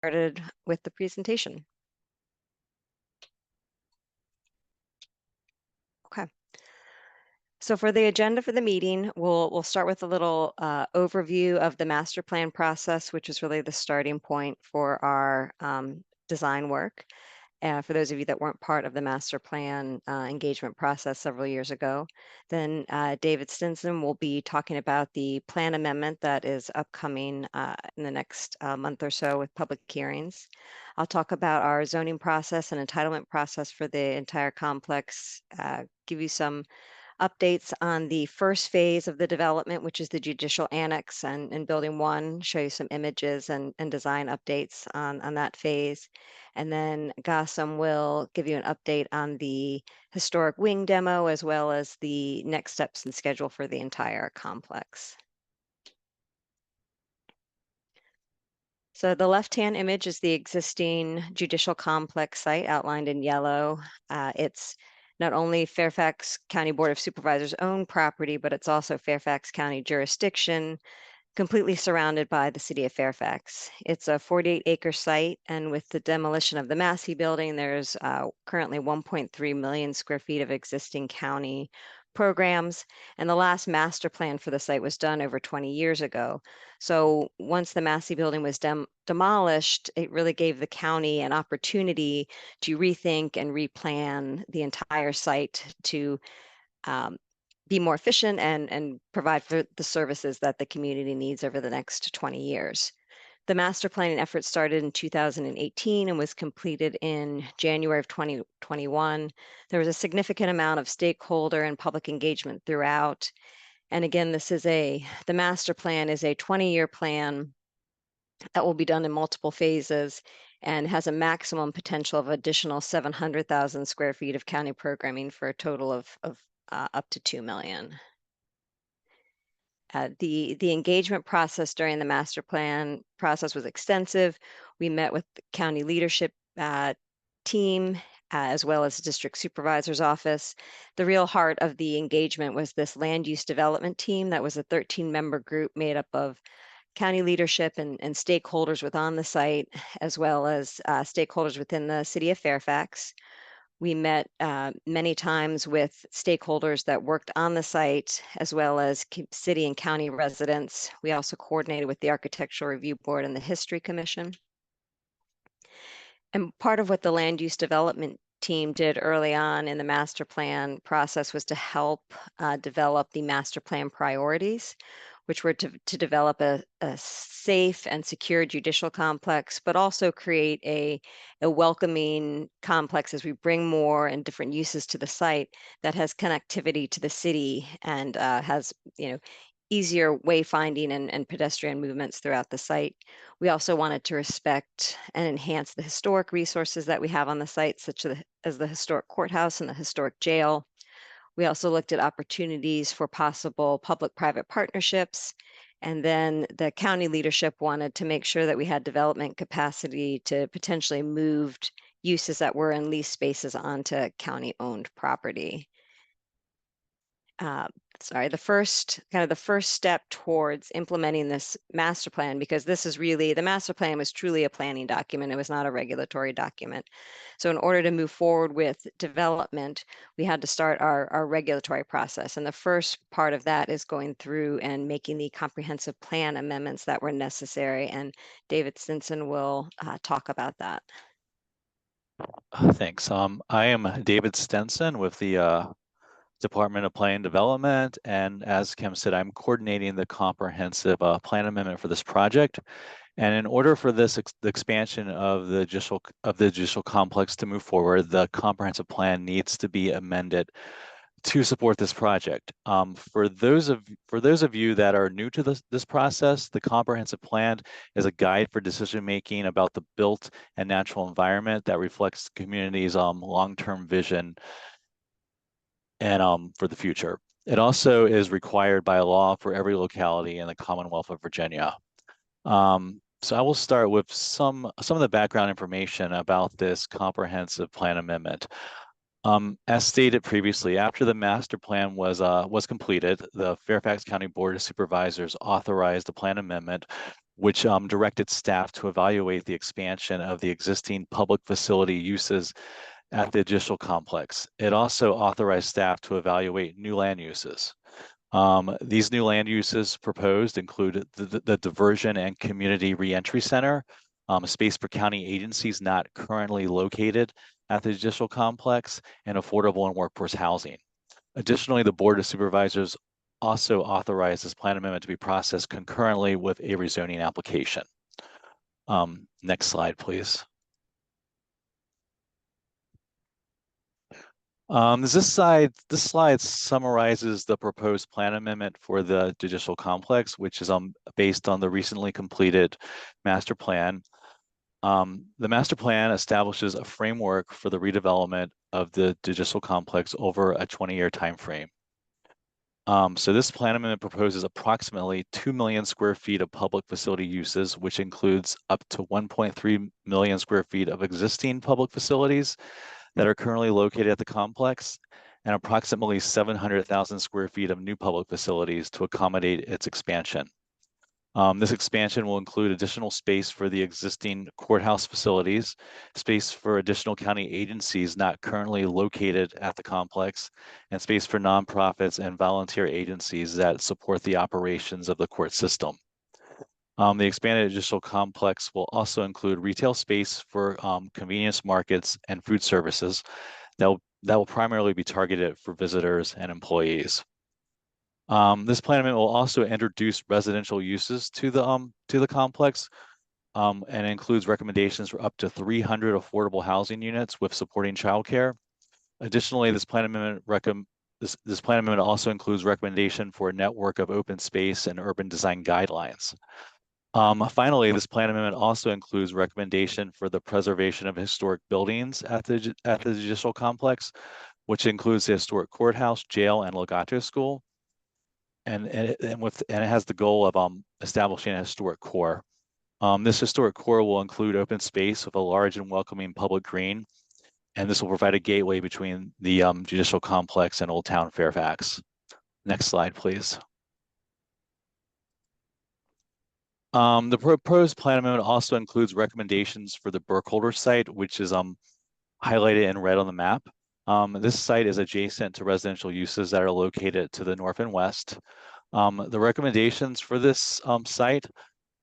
started with the presentation. Okay. So for the agenda for the meeting, we'll start with a little overview of the master plan process, which is really the starting point for our design work. For those of you that weren't part of the master plan engagement process several years ago. Then David Stinson will be talking about the plan amendment that is upcoming in the next month or so with public hearings. I'll talk about our zoning process and entitlement process for the entire complex, give you some updates on the first phase of the development, which is the Judicial Annex and Building 1, show you some images and design updates on that phase. And then Gautam will give you an update on the historic wing demo, as well as the next steps and schedule for the entire complex. So the left-hand image is the existing Judicial Complex site outlined in yellow. It's not only Fairfax County Board of Supervisors' own property, but it's also Fairfax County jurisdiction, completely surrounded by the city of Fairfax. It's a 48-acre site, and with the demolition of the Massey building, there's currently 1.3 million square feet of existing county programs, and the last master plan for the site was done over 20 years ago. So once the Massey building was demolished, it really gave the county an opportunity to rethink and replan the entire site to be more efficient and provide for the services that the community needs over the next 20 years. The master planning effort started in 2018 and was completed in January of 2021. There was a significant amount of stakeholder and public engagement throughout. And again, the master plan is a 20-year plan that will be done in multiple phases and has a maximum potential of additional 700,000 square feet of county programming for a total of up to 2 million. The engagement process during the master plan process was extensive. We met with the county leadership team, as well as the district supervisor's office. The real heart of the engagement was this land use development team that was a 13-member group made up of county leadership and stakeholders within the site, as well as stakeholders within the city of Fairfax. We met many times with stakeholders that worked on the site, as well as city and county residents. We also coordinated with the Architectural Review Board and the History Commission. And part of what the land use development team did early on in the master plan process was to help develop the master plan priorities, which were to develop a safe and secure judicial complex, but also create a welcoming complex as we bring more and different uses to the site that has connectivity to the city and has, easier wayfinding and pedestrian movements throughout the site. We also wanted to respect and enhance the historic resources that we have on the site, such as the historic courthouse and the historic jail. We also looked at opportunities for possible public-private partnerships. And then the county leadership wanted to make sure that we had development capacity to potentially move uses that were in leased spaces onto county-owned property. The first step towards implementing this master plan, because the master plan was truly a planning document. It was not a regulatory document. So in order to move forward with development, we had to start our regulatory process. And the first part of that is going through and making the comprehensive plan amendments that were necessary. And David Stinson will talk about that. Thanks. I am David Stinson with the Department of Planning and Development, and as Kim said, I'm coordinating the comprehensive plan amendment for this project. And in order for the expansion of the judicial complex to move forward, the comprehensive plan needs to be amended to support this project. For those of you that are new to this process, the comprehensive plan is a guide for decision making about the built and natural environment that reflects the community's long-term vision and for the future. It also is required by law for every locality in the Commonwealth of Virginia. So I will start with some of the background information about this comprehensive plan amendment. As stated previously, after the master plan was completed, the Fairfax County Board of Supervisors authorized the plan amendment, which directed staff to evaluate the expansion of the existing public facility uses at the Judicial Complex. It also authorized staff to evaluate new land uses. These new land uses proposed include the Diversion and Community Reentry Center, space for county agencies not currently located at the Judicial Complex, and affordable and workforce housing. Additionally, the Board of Supervisors also authorized this plan amendment to be processed concurrently with a rezoning application. Next slide, please. This slide summarizes the proposed plan amendment for the Judicial Complex, which is based on the recently completed master plan. The master plan establishes a framework for the redevelopment of the Judicial Complex over a 20-year time frame. So this plan amendment proposes approximately 2 million square feet of public facility uses, which includes up to 1.3 million square feet of existing public facilities that are currently located at the complex, and approximately 700,000 square feet of new public facilities to accommodate its expansion. This expansion will include additional space for the existing courthouse facilities, space for additional county agencies not currently located at the complex, and space for nonprofits and volunteer agencies that support the operations of the court system. The expanded Judicial Complex will also include retail space for convenience markets and food services that will primarily be targeted for visitors and employees. This plan amendment will also introduce residential uses to the complex, and includes recommendations for up to 300 affordable housing units with supporting childcare. Additionally, this plan amendment also includes recommendation for a network of open space and urban design guidelines. Finally, this plan amendment also includes recommendation for the preservation of historic buildings at the Judicial Complex, which includes the historic courthouse, jail, and Legato School. And it has the goal of establishing a historic core. This historic core will include open space with a large and welcoming public green, and this will provide a gateway between the Judicial Complex and Old Town Fairfax. Next slide, please. The proposed plan amendment also includes recommendations for the Burkholder site, which is highlighted in red on the map. This site is adjacent to residential uses that are located to the north and west. The recommendations for this site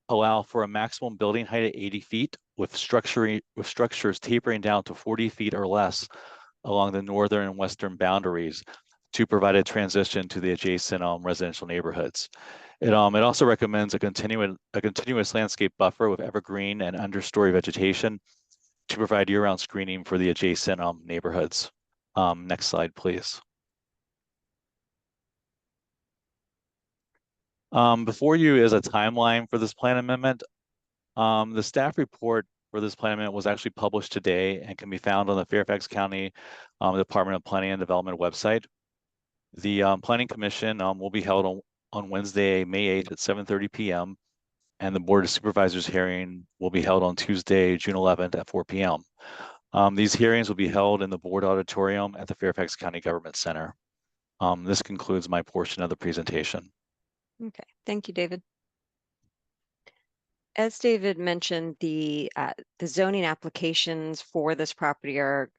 allow for a maximum building height of 80 feet with structures tapering down to 40 feet or less along the northern and western boundaries to provide a transition to the adjacent residential neighborhoods. It also recommends a continuous landscape buffer with evergreen and understory vegetation to provide year-round screening for the adjacent neighborhoods. Next slide, please. Before you is a timeline for this plan amendment. The staff report for this plan amendment was actually published today and can be found on the Fairfax County Department of Planning and Development website. The Planning Commission will be held on Wednesday, May 8th at 7:30 p.m. and the Board of Supervisors hearing will be held on Tuesday, June 11th at 4 p.m. These hearings will be held in the board auditorium at the Fairfax County Government Center. This concludes my portion of the presentation. Okay, thank you, David. As David mentioned, the zoning applications for this property are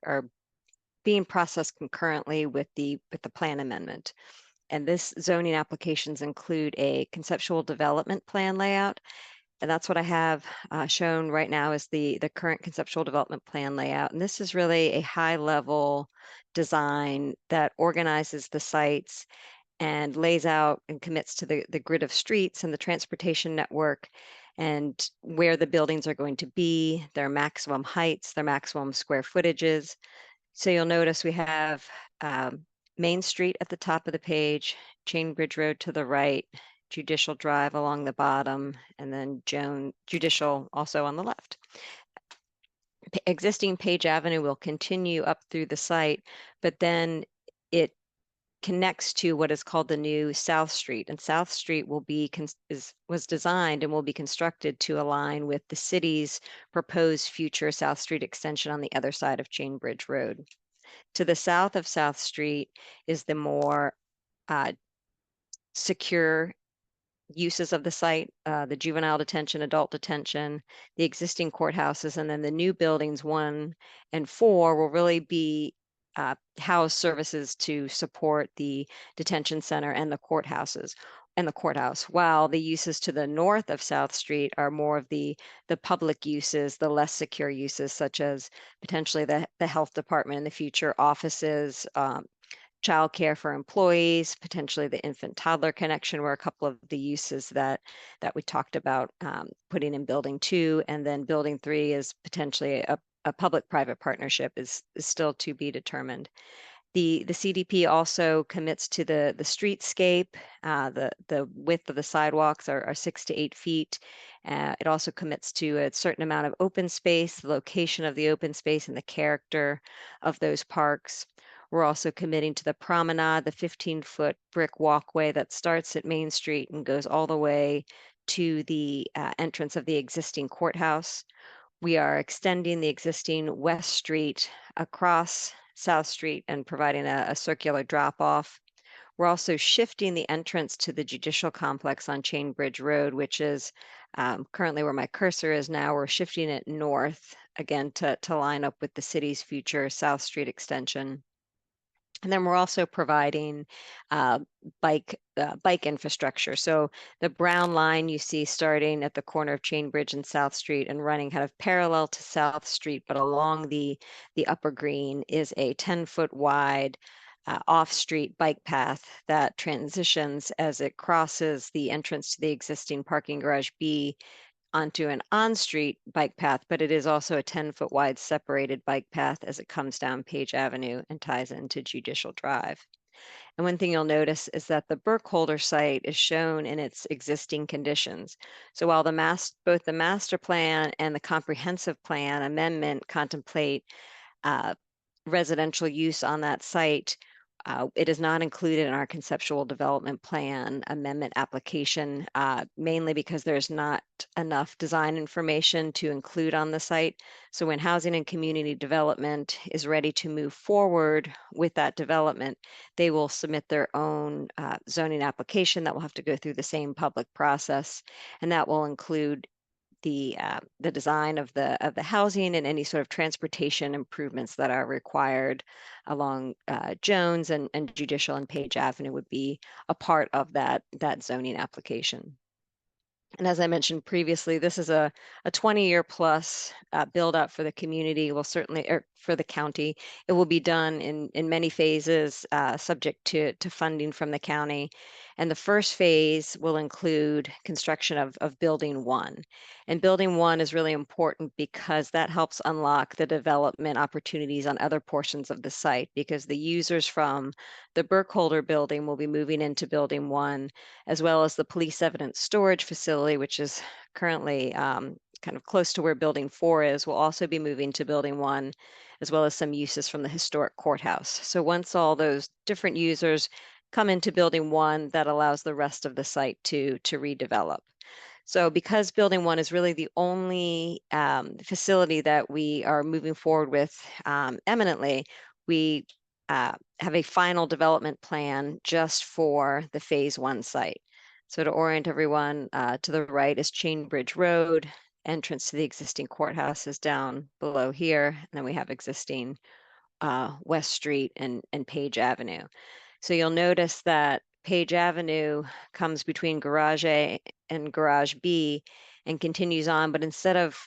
being processed concurrently with the plan amendment. And this zoning applications include a conceptual development plan layout. And that's what I have shown right now is the current conceptual development plan layout. And this is really a high level design that organizes the sites and lays out and commits to the grid of streets and the transportation network and where the buildings are going to be, their maximum heights, their maximum square footages. So you'll notice we have Main Street at the top of the page, Chain Bridge Road to the right, Judicial Drive along the bottom, and then Judicial also on the left. Existing Page Avenue will continue up through the site, but then it connects to what is called the new South Street, and South Street will be was designed and will be constructed to align with the city's proposed future South Street extension on the other side of Chain Bridge Road. To the south of South Street is the more secure uses of the site, the juvenile detention, adult detention, the existing courthouses, and then the new buildings 1 and 4 will really be house services to support the detention center and the courthouses and the courthouse, while the uses to the north of South Street are more of the public uses, the less secure uses, such as potentially the health department in the future, offices, childcare for employees, potentially the infant toddler connection were a couple of the uses that we talked about putting in building 2, and then building 3 is potentially a public-private partnership is still to be determined. The CDP also commits to the streetscape. The width of the sidewalks are 6 to 8 feet. It also commits to a certain amount of open space, the location of the open space, and the character of those parks. We're also committing to the promenade, the 15-foot brick walkway that starts at Main Street and goes all the way to the entrance of the existing courthouse. We are extending the existing West Street across South Street and providing a circular drop-off. We're also shifting the entrance to the Judicial Complex on Chain Bridge Road, which is currently where my cursor is now. We're shifting it north, again, to line up with the city's future South Street extension. And then we're also providing bike infrastructure. So the brown line you see starting at the corner of Chain Bridge and South Street and running kind of parallel to South Street, but along the upper green is a 10-foot wide off-street bike path that transitions as it crosses the entrance to the existing parking garage B onto an on-street bike path, but it is also a 10-foot wide separated bike path as it comes down Page Avenue and ties into Judicial Drive. And one thing you'll notice is that the Burkholder site is shown in its existing conditions. So while both the master plan and the comprehensive plan amendment contemplate residential use on that site, it is not included in our conceptual development plan amendment application, mainly because there's not enough design information to include on the site. So when Housing and Community Development is ready to move forward with that development, they will submit their own zoning application that will have to go through the same public process, and that will include the design of the housing and any sort of transportation improvements that are required along Jones and Judicial and Page Avenue would be a part of that zoning application. And as I mentioned previously, this is a 20-year plus build out for the community. Will certainly, or for the county, it will be done in many phases, subject to funding from the county. And the first phase will include construction of building 1. And building 1 is really important because that helps unlock the development opportunities on other portions of the site, because the users from the Burkholder building will be moving into building 1, as well as the police evidence storage facility, which is currently kind of close to where building 4 is, will also be moving to building 1, as well as some uses from the historic courthouse. So once all those different users come into building 1, that allows the rest of the site to redevelop. So because building 1 is really the only facility that we are moving forward with eminently, we have a final development plan just for the phase 1 site. So to orient everyone, to the right is Chain Bridge Road. Entrance to the existing courthouse is down below here. And then we have existing West Street and Page Avenue. So you'll notice that Page Avenue comes between Garage A and Garage B and continues on, but instead of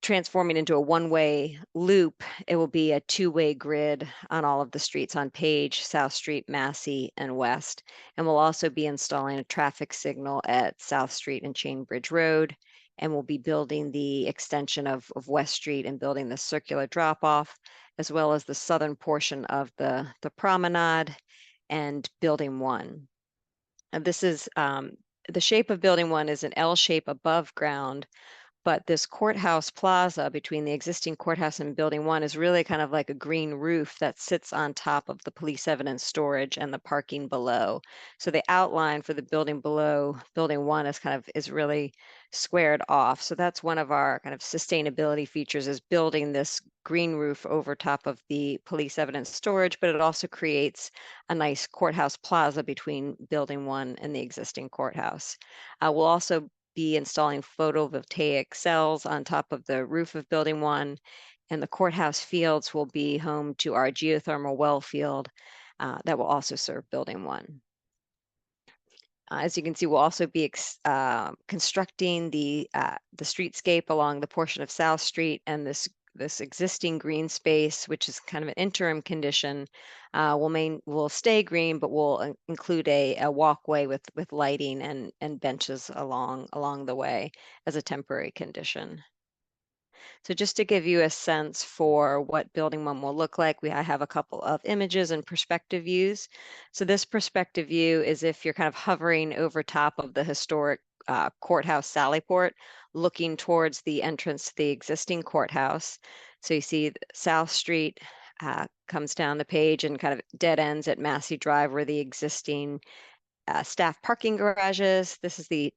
transforming into a one-way loop, it will be a two-way grid on all of the streets on Page, South Street, Massey, and West. And we'll also be installing a traffic signal at South Street and Chain Bridge Road. And we'll be building the extension of West Street and building the circular drop-off, as well as the southern portion of the promenade and building 1. And this is the shape of building 1 is an L shape above ground, But this courthouse plaza between the existing courthouse and building one is really kind of like a green roof that sits on top of the police evidence storage and the parking below. So the outline for the building below building one is really squared off. So that's one of our kind of sustainability features, is building this green roof over top of the police evidence storage, but it also creates a nice courthouse plaza between building one and the existing courthouse. We'll also be installing photovoltaic cells on top of the roof of building one, and the courthouse fields will be home to our geothermal well field that will also serve building one. As you can see, we'll also be constructing the streetscape along the portion of South Street, and this existing green space, which is kind of an interim condition, will stay green, but will include a walkway with lighting and benches along the way as a temporary condition. So just to give you a sense for what building one will look like, I have a couple of images and perspective views. So this perspective view is if you're kind of hovering over top of the historic courthouse Sallyport, looking towards the entrance to the existing courthouse. So you see South Street comes down the page and kind of dead ends at Massey Drive, where the existing staff parking garages. This is the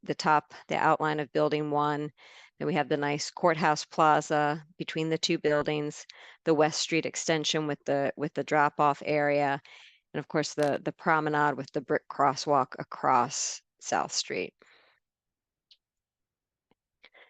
outline of building one. Then we have the nice courthouse plaza between the two buildings, the West Street extension with the drop-off area, and of course the promenade with the brick crosswalk across South Street.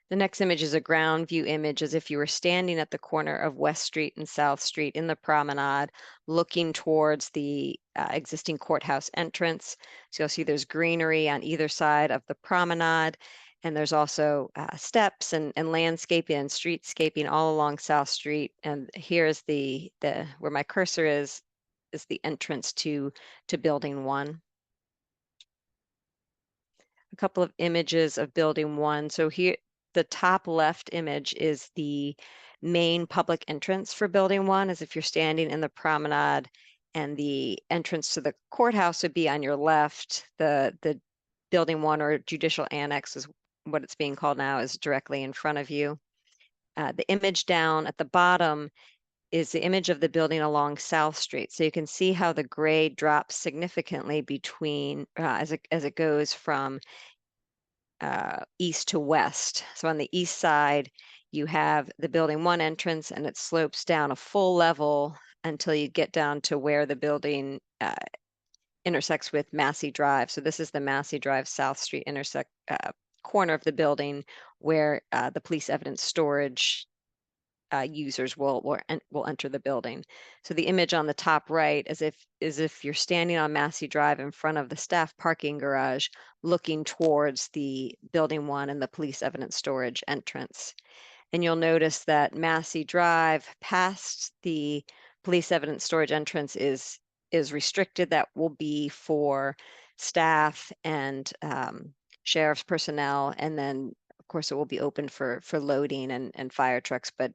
The next image is a ground view image, as if you were standing at the corner of West Street and South Street in the promenade, looking towards the existing courthouse entrance. So you'll see there's greenery on either side of the promenade, and there's also steps and landscaping and streetscaping all along South Street. And here's the where my cursor is the entrance to building one. A couple of images of building one. So here, the top left image is the main public entrance for building one, as if you're standing in the promenade, and the entrance to the courthouse would be on your left. The building one, or Judicial Annex is what it's being called now, is directly in front of you. The image down at the bottom is the image of the building along South Street. So you can see how the grade drops significantly between as it goes from east to west. So on the east side, you have the building one entrance, and it slopes down a full level until you get down to where the building intersects with Massey Drive. So this is the Massey Drive South Street corner of the building, where the police evidence storage users will enter the building. So the image on the top right is if you're standing on Massey Drive in front of the staff parking garage, looking towards the building one and the police evidence storage entrance. And you'll notice that Massey Drive past the police evidence storage entrance is restricted. That will be for staff and sheriff's personnel, and then of course it will be open for loading and fire trucks, but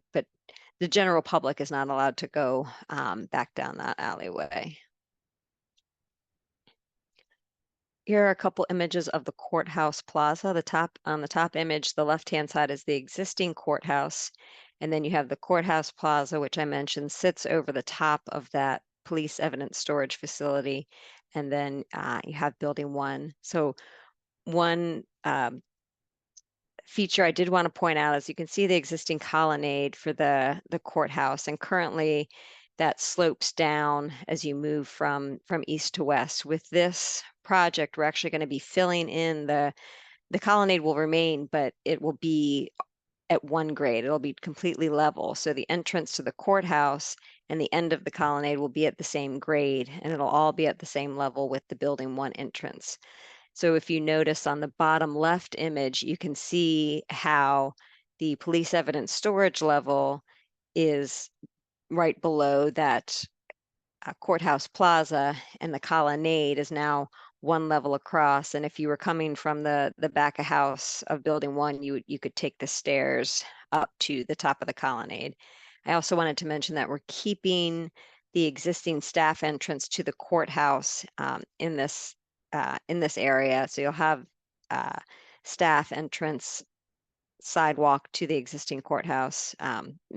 the general public is not allowed to go back down that alleyway. Here are a couple images of the courthouse plaza. On the top image, the left-hand side is the existing courthouse, and then you have the courthouse plaza, which I mentioned sits over the top of that police evidence storage facility, and then you have building one. So one feature I did want to point out is you can see the existing colonnade for the courthouse, and currently that slopes down as you move from east to west. With this project, we're actually going to be filling in the colonnade will remain, but it will be at one grade. It'll be completely level. So the entrance to the courthouse and the end of the colonnade will be at the same grade, and it'll all be at the same level with the building one entrance. So if you notice on the bottom left image, you can see how the police evidence storage level is right below that courthouse plaza, and the colonnade is now one level across. And if you were coming from the back of house of building one, you could take the stairs up to the top of the colonnade. I also wanted to mention that we're keeping the existing staff entrance to the courthouse in this area. So you'll have staff entrance sidewalk to the existing courthouse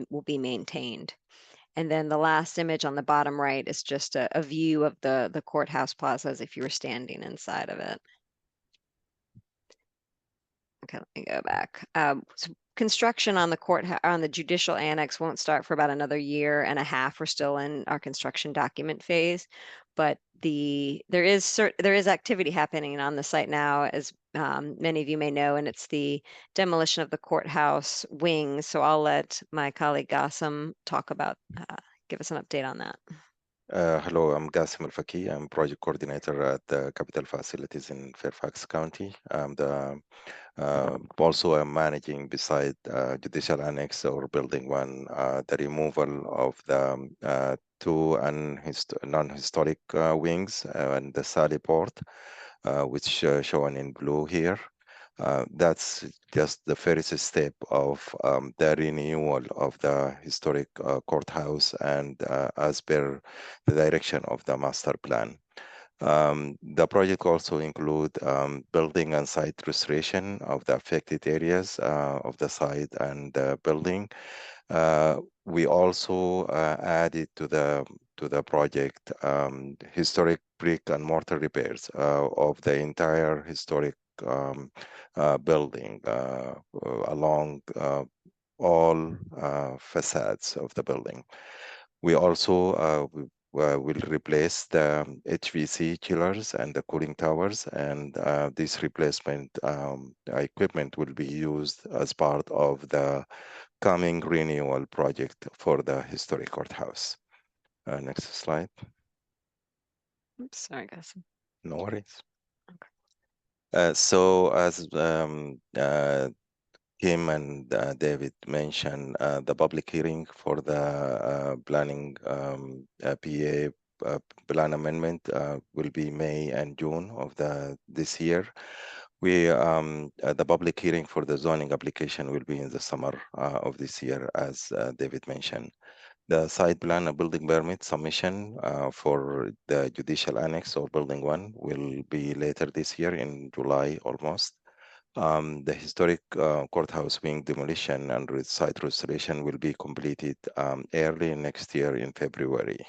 will be maintained. And then the last image on the bottom right is just a view of the courthouse plaza as if you were standing inside of it. Okay, let me go back. So construction on the on the Judicial Annex won't start for about another year and a half. We're still in our construction document phase, but there is activity happening on the site now, as many of you may know, and it's the demolition of the courthouse wings. So I'll let my colleague Gassam talk about, give us an update on that. Hello, I'm Qasim Al-Faki. I'm project coordinator at the Capital Facilities in Fairfax County. Also, I'm managing beside Judicial Annex or Building 1, the removal of the two non-historic wings and the Sally Port, which shown in blue here. That's just the first step of the renewal of the historic courthouse and as per the direction of the master plan. The project also include building and site restoration of the affected areas of the site and the building. We also added to the project historic brick and mortar repairs of the entire historic building along all facades of the building. We also will replace the HVC chillers and the cooling towers, and this replacement equipment will be used as part of the coming renewal project for the historic courthouse. Next slide. Oops, sorry, Gassam. No worries. Okay. So as Kim and David mentioned, the public hearing for the planning PA plan amendment will be May and June of this year. The public hearing for the zoning application will be in the summer of this year, as David mentioned. The site plan and building permit submission for the Judicial Annex or Building 1 will be later this year in July almost. The historic courthouse wing demolition and site restoration will be completed early next year in February.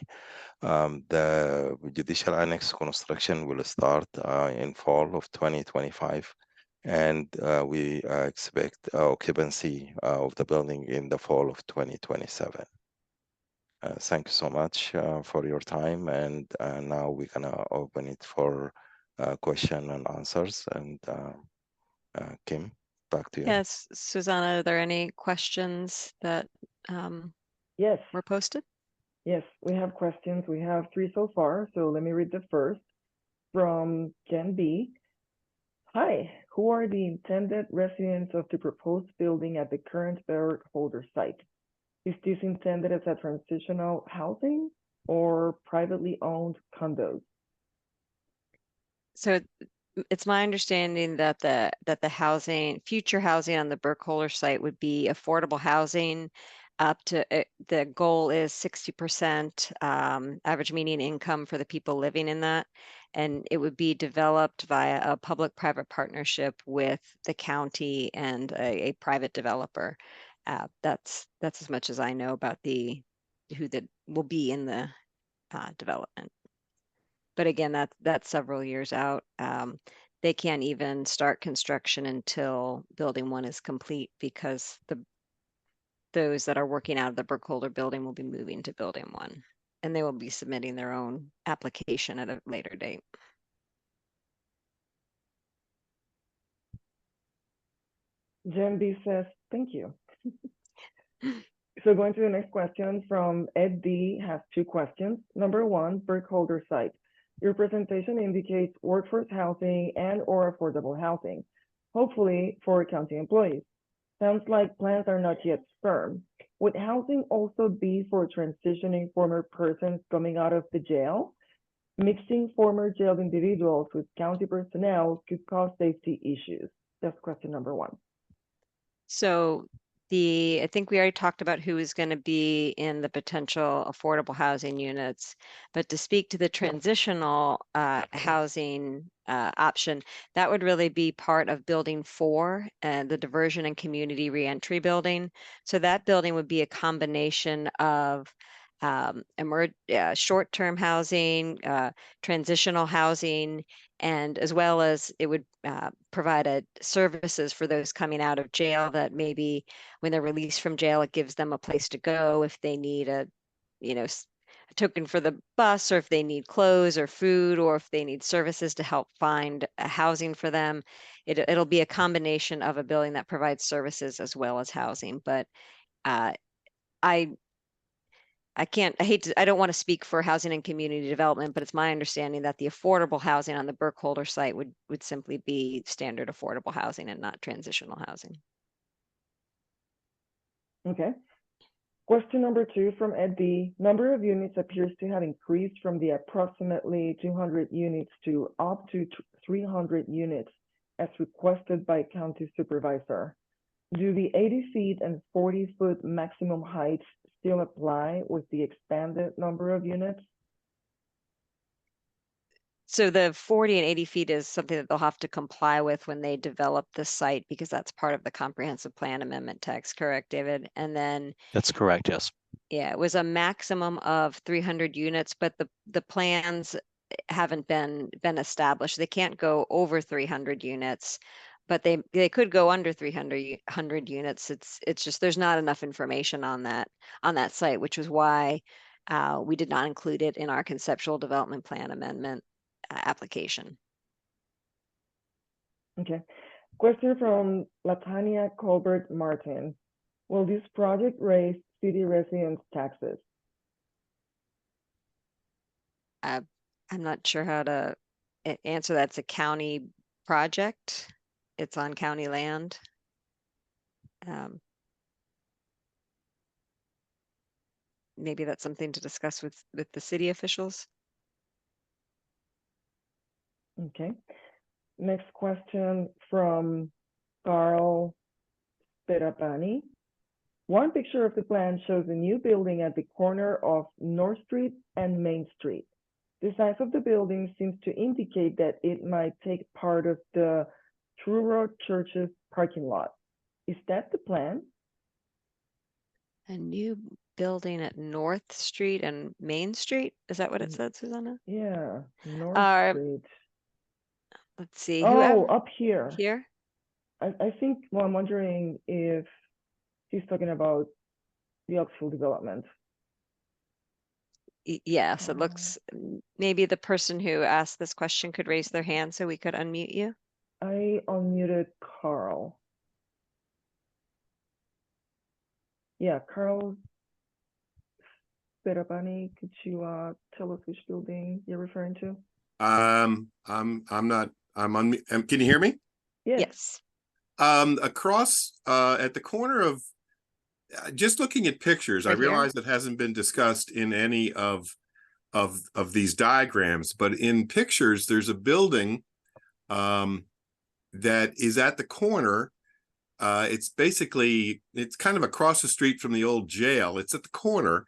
The Judicial Annex construction will start in fall of 2025, and we expect occupancy of the building in the fall of 2027. Thank you so much for your time, and now we're gonna open it for question and answers. And Kim, back to you. Yes, Susanna, are there any questions that Yes, were posted? yes, we have questions. We have 3 so far. So let me read the first from Jen B. Hi, who are the intended residents of the proposed building at the current holder site? Is this intended as a transitional housing or privately owned condos? So it's my understanding that the future housing on the Burkholder site would be affordable housing up to, the goal is 60% average median income for the people living in that. And it would be developed via a public-private partnership with the county and a private developer. That's as much as I know about who that will be in the development. But again, that's several years out. They can't even start construction until Building 1 is complete, because those that are working out of the Burkholder building will be moving to Building 1, and they will be submitting their own application at a later date. Jen B says, thank you. So going to the next question from Ed D has 2 questions. Number 1, Burkholder site. Your presentation indicates workforce housing and or affordable housing, hopefully for county employees. Sounds like plans are not yet firm. Would housing also be for transitioning former persons coming out of the jail? Mixing former jailed individuals with county personnel could cause safety issues. That's question number 1. So I think we already talked about who is going to be in the potential affordable housing units, but to speak to the transitional housing option, that would really be part of building 4 and the diversion and community reentry building. So that building would be a combination of short-term housing, transitional housing, and as well as it would provide services for those coming out of jail that maybe when they're released from jail, it gives them a place to go if they need a token for the bus, or if they need clothes or food, or if they need services to help find a housing for them. It'll be a combination of a building that provides services as well as housing. But I don't want to speak for housing and community development, but it's my understanding that the affordable housing on the Burkholder site would simply be standard affordable housing and not transitional housing. Okay. Question number 2 from Ed D. Number of units appears to have increased from the approximately 200 units to up to 300 units as requested by county supervisor. Do the 80 feet and 40-foot maximum heights still apply with the expanded number of units? So the 40 and 80 feet is something that they'll have to comply with when they develop the site, because that's part of the comprehensive plan amendment text, correct, David? And then, That's correct, yes. yeah, it was a maximum of 300 units, but the plans haven't been established. They can't go over 300 units, but they could go under 300 units. It's just there's not enough information on that site, which was why we did not include it in our conceptual development plan amendment application. Okay. Question from Latanya Colbert Martin. Will this project raise city residents' taxes? I'm not sure how to answer that. It's a county project. It's on county land. Maybe that's something to discuss with the city officials. Okay. Next question from Carl Perapani. One picture of the plan shows a new building at the corner of North Street and Main Street. The size of the building seems to indicate that it might take part of the True Road Church's parking lot. Is that the plan? A new building at North Street and Main Street? Is that what it said, Susanna? Yeah, North Street. Let's see. Oh, up here. Here? I think, well, I'm wondering if he's talking about the Oxfield development. Yes, it looks, maybe the person who asked this question could raise their hand so we could unmute you. I unmuted Carl. Yeah, Carl Perapani, could you tell us which building you're referring to? I'm on. Can you hear me? Yes. Across at the corner of, just looking at pictures, Right I realize it hasn't been discussed in any of these diagrams, but in pictures, there's a building that is at the corner. It's kind of across the street from the old jail. It's at the corner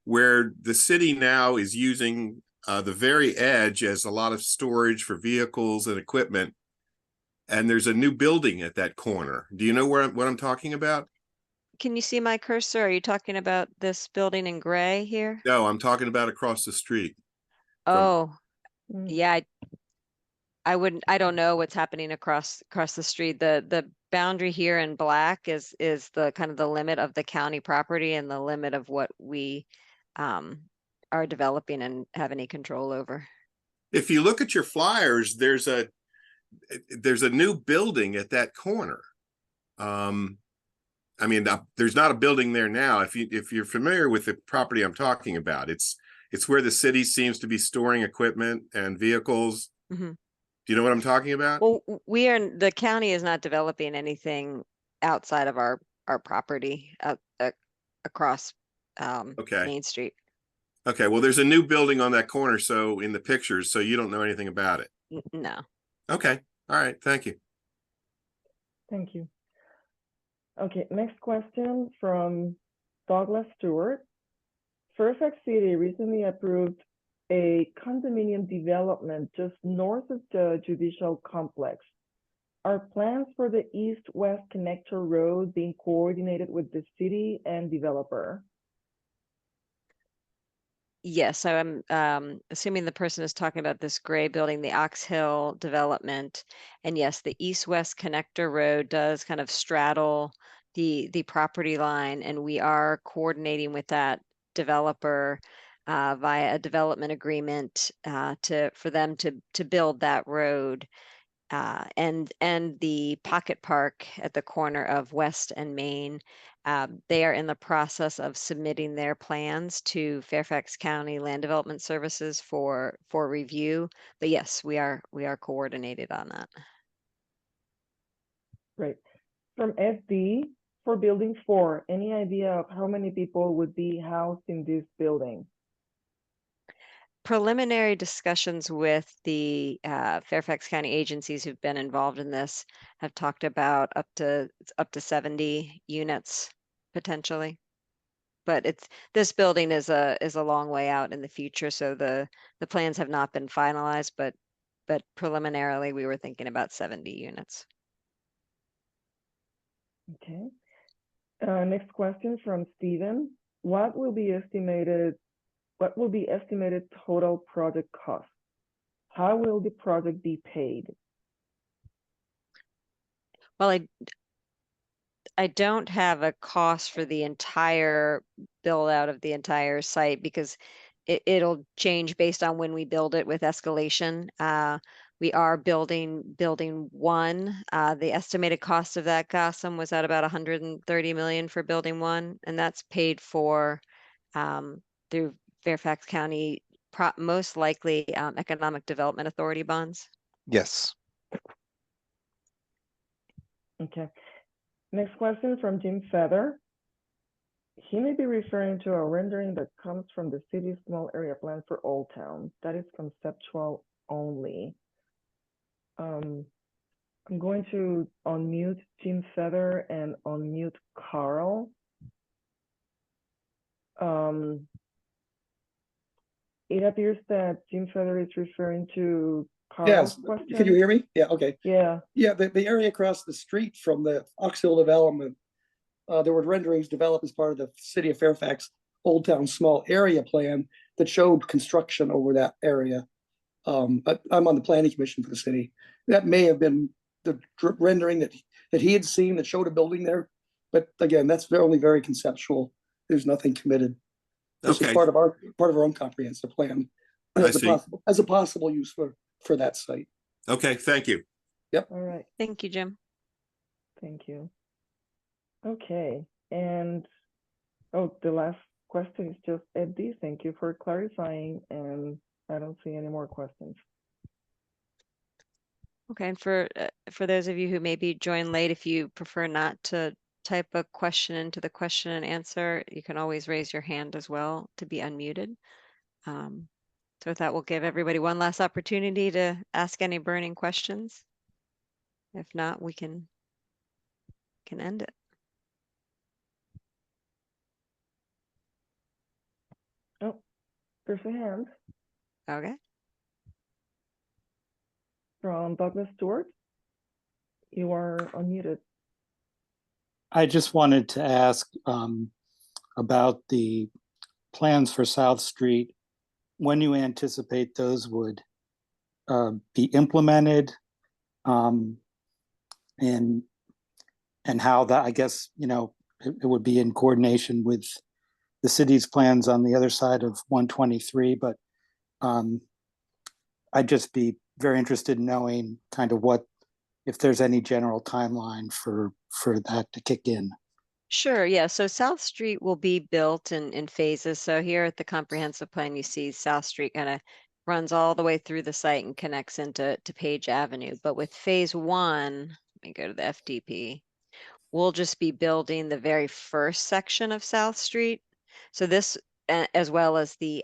where the city now is using the very edge as a lot of storage for vehicles and equipment. And there's a new building at that corner. Do you know what I'm talking about? Can you see my cursor? Are you talking about this building in gray here? No, I'm talking about across the street. Oh, yeah. I don't know what's happening across the street. The boundary here in black is the kind of the limit of the county property and the limit of what we are developing and have any control over. If you look at your flyers, there's a new building at that corner. I mean, there's not a building there now. If you're familiar with the property I'm talking about, it's where the city seems to be storing equipment and vehicles. Mm-hmm. Do you know what I'm talking about? Well, the county is not developing anything outside of our property across Okay. Main Street. Okay, well, there's a new building on that corner, so in the pictures, so you don't know anything about it. No. Okay, all right, thank you. Thank you. Okay, next question from Douglas Stewart. Fairfax City recently approved a condominium development just north of the Judicial Complex. Are plans for the east-west connector road being coordinated with the city and developer? Yes, so I'm assuming the person is talking about this gray building, the Ox Hill development. And yes, the east-west connector road does kind of straddle the property line, and we are coordinating with that developer via a development agreement for them to build that road. And the Pocket Park at the corner of West and Main. They are in the process of submitting their plans to Fairfax County Land Development Services for review. But yes, we are coordinated on that. Great. From FD, for building 4, any idea of how many people would be housed in this building? Preliminary discussions with the Fairfax County agencies who've been involved in this have talked about up to 70 units potentially. But this building is a long way out in the future, so the plans have not been finalized, but preliminarily we were thinking about 70 units. Okay. Next question from Stephen. What will be estimated total project cost? How will the project be paid? Well, I don't have a cost for the entire build out of the entire site because it'll change based on when we build it with escalation. We are building 1. The estimated cost of that, Gossam, was at about 130 million for building 1, and that's paid for through Fairfax County, most likely Economic Development Authority bonds. Yes. Okay. Next question from Jim Feather. He may be referring to a rendering that comes from the city's small area plan for Old Town. That is conceptual only. I'm going to unmute Jim Feather and unmute Carl. It appears that Jim Feather is referring to Carl's Yes, question. can you hear me? Yeah, okay. Yeah. Yeah, the area across the street from the Ox Hill development, there were renderings developed as part of the City of Fairfax Old Town Small Area Plan that showed construction over that area. But I'm on the planning commission for the city. That may have been the rendering that he had seen that showed a building there. But again, that's only very conceptual. There's nothing committed. This is part of our own comprehensive plan as a possible use for that site. Okay, thank you. Yep. All right. Thank you, Jim. Thank you. Okay. And the last question is just Eddie. Thank you for clarifying. And I don't see any more questions. Okay, and for those of you who maybe joined late, if you prefer not to type a question into the question and answer, you can always raise your hand as well to be unmuted. So with that, we'll give everybody one last opportunity to ask any burning questions. If not, we can end it. Oh, there's a hand Okay. from Douglas Stewart. You are unmuted. I just wanted to ask about the plans for South Street, when you anticipate those would be implemented, and how that, I guess, it would be in coordination with the city's plans on the other side of 123, but I'd just be very interested in knowing kind of if there's any general timeline for that to kick in. Sure, yeah. So South Street will be built in phases. So here at the comprehensive plan, you see South Street kind of runs all the way through the site and connects into Page Avenue. But with phase 1, let me go to the FDP. We'll just be building the very first section of South Street. So this, as well as the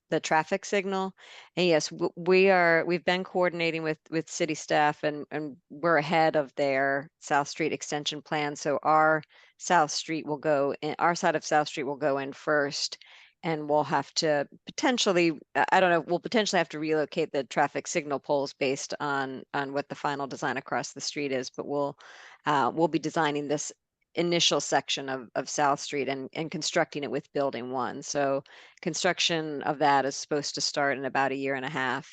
the traffic signal. And yes, we've been coordinating with city staff, and we're ahead of their South Street extension plan. So our South Street will go in, our side of South Street will go in first, and we'll have to potentially, I don't know, we'll potentially have to relocate the traffic signal poles based on what the final design across the street is, but we'll be designing this initial section of South Street and constructing it with building 1. So construction of that is supposed to start in about 1.5 years.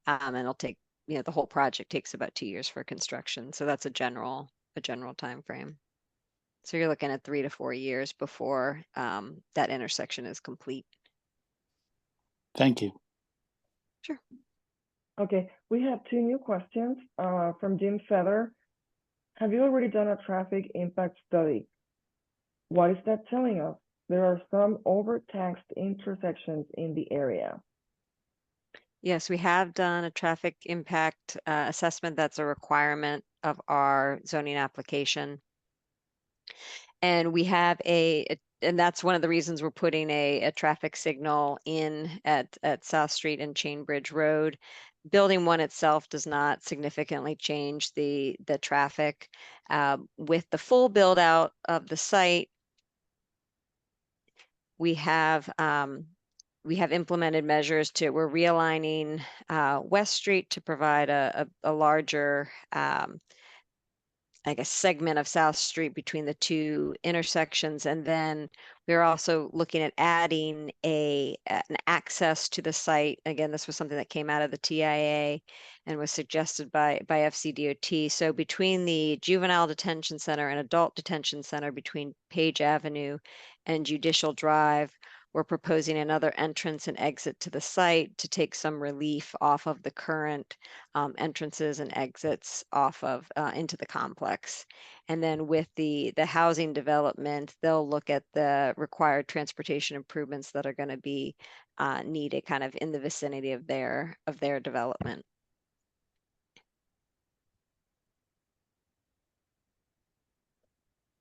And it'll take, the whole project takes about 2 years for construction. So that's a general time frame. So you're looking at 3 to 4 years before that intersection is complete. Thank you. Sure. Okay, we have 2 new questions from Jim Feather. Have you already done a traffic impact study? What is that telling us? There are some overtaxed intersections in the area. Yes, we have done a traffic impact assessment. That's a requirement of our zoning application. And we have and that's one of the reasons we're putting a traffic signal in at South Street and Chain Bridge Road. Building 1 itself does not significantly change the traffic. With the full build out of the site, we have implemented measures we're realigning West Street to provide a larger I guess, segment of South Street between the 2 intersections. And then we're also looking at adding an access to the site. Again, this was something that came out of the TIA and was suggested by FCDOT. So between the Juvenile Detention Center and Adult Detention Center, between Page Avenue and Judicial Drive, we're proposing another entrance and exit to the site to take some relief off of the current entrances and exits off of into the complex. And then with the housing development, they'll look at the required transportation improvements that are going to be needed kind of in the vicinity of their development.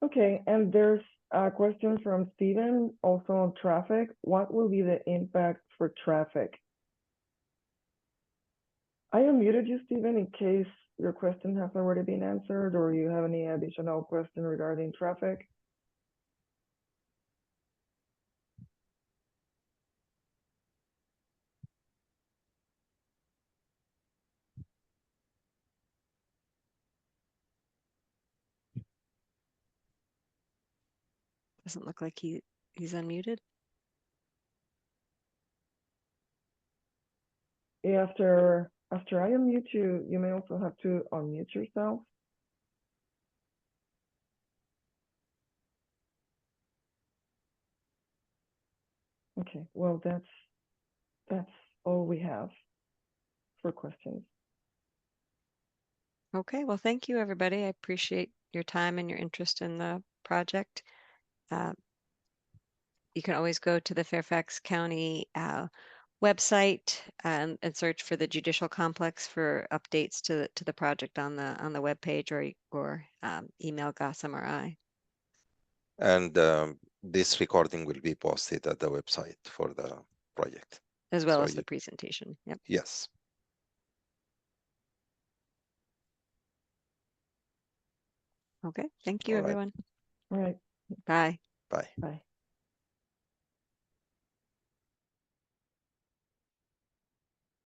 Okay, and there's a question from Stephen, also on traffic. What will be the impact for traffic? I unmuted you, Stephen, in case your question has already been answered or you have any additional question regarding traffic. Doesn't look like he's unmuted. After I unmute you, you may also have to unmute yourself. Okay, well, that's all we have for questions. Okay, well, thank you, everybody. I appreciate your time and your interest in the project. You can always go to the Fairfax County website and search for the Judicial Complex for updates to the project on the webpage, or email Gossam or I. And this recording will be posted at the website for the project. As well So as the presentation. Yep. Yes. Okay. Thank you, All right. everyone. All right. Bye. Bye. Bye.